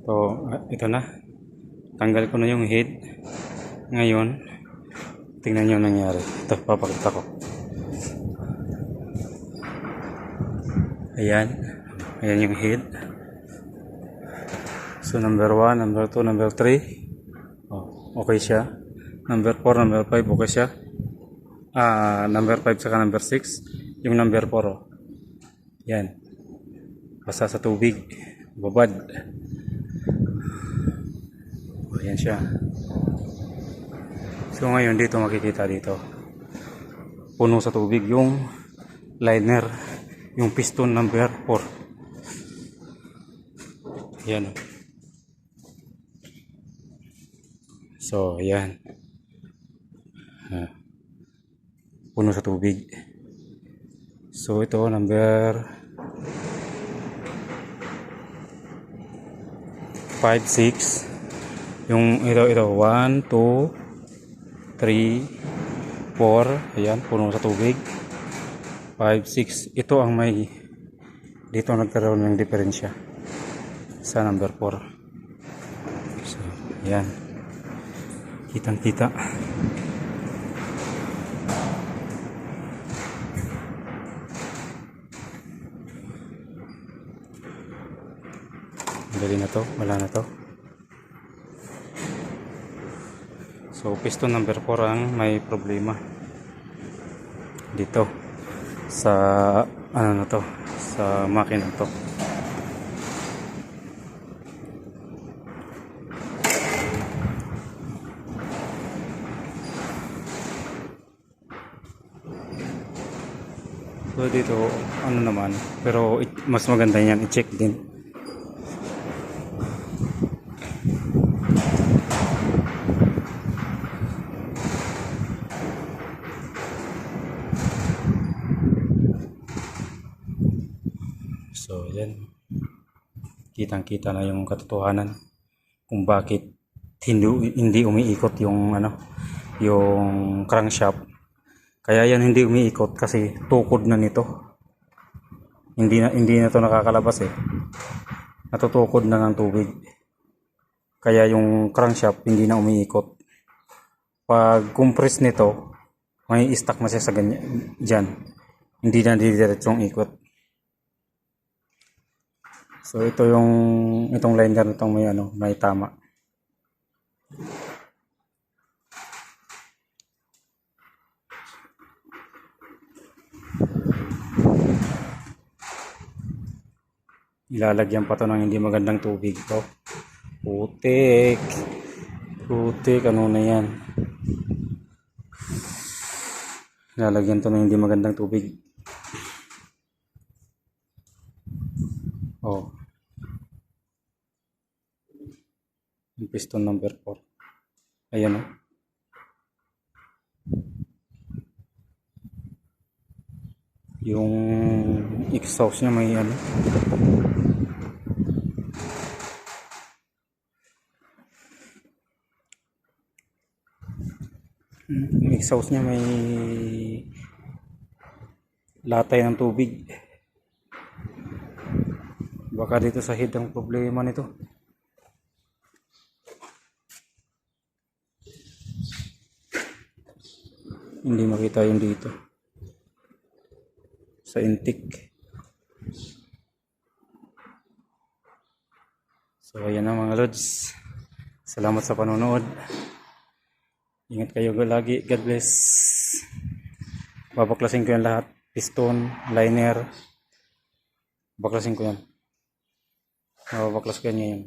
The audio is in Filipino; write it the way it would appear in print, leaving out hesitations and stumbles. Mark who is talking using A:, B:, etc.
A: So, ito na. Tanggal ko na yung head. Ngayon, tingnan nyo nangyari. Ito, papakita ko. Ayan. Ayan yung head. So, number 1, number 2, number 3. Oh, okay siya. Number 4, number 5, okay siya. Number 5 saka number 6. Yung number 4, oh. Yan. Basta sa tubig. Babad. Ayan siya. So ngayon dito makikita dito. Puno sa tubig yung liner. Yung piston number 4. Ayan. So ayan. Puno sa tubig. So ito number 5, 6. Yung ito 1, 2, 3, 4. Ayan, puno sa tubig. 5, 6. Ito ang may dito nagkaroon ng diferensya sa number 4. So ayan, kitang kita. Dali na to, wala na to. So piston number 4 ang may problema dito sa ano na to, sa makina to. So dito ano naman, pero mas maganda yan i-check din. So yan, kitang-kita na yung katotohanan kung bakit hindi umiikot yung ano, yung crankshaft. Kaya yan hindi umiikot kasi tukod na nito. Hindi na to nakakalabas eh. Natutukod na ng tubig. Kaya yung crankshaft hindi na umiikot. Pag compress nito, may stuck na siya sa ganyan diyan. Hindi na didiretsong ikot. So ito itong liner nitong may tama. Ilalagyan pa to ng hindi magandang tubig to. Putik. Putik, ano na yan. Ilalagyan to ng hindi magandang tubig. Oh. Yung piston number 4. Ayan oh. Yung exhaust niya may ano. Yung exhaust niya may latay ng tubig. Baka dito sa head ang problema nito. Hindi makita yung dito sa intake. So ayan na mga lods. Salamat sa panonood. Ingat kayo lagi. God bless. Babaklasin ko yan lahat. Piston, liner. Baklasin ko yan. Babaklas ko yan ngayon.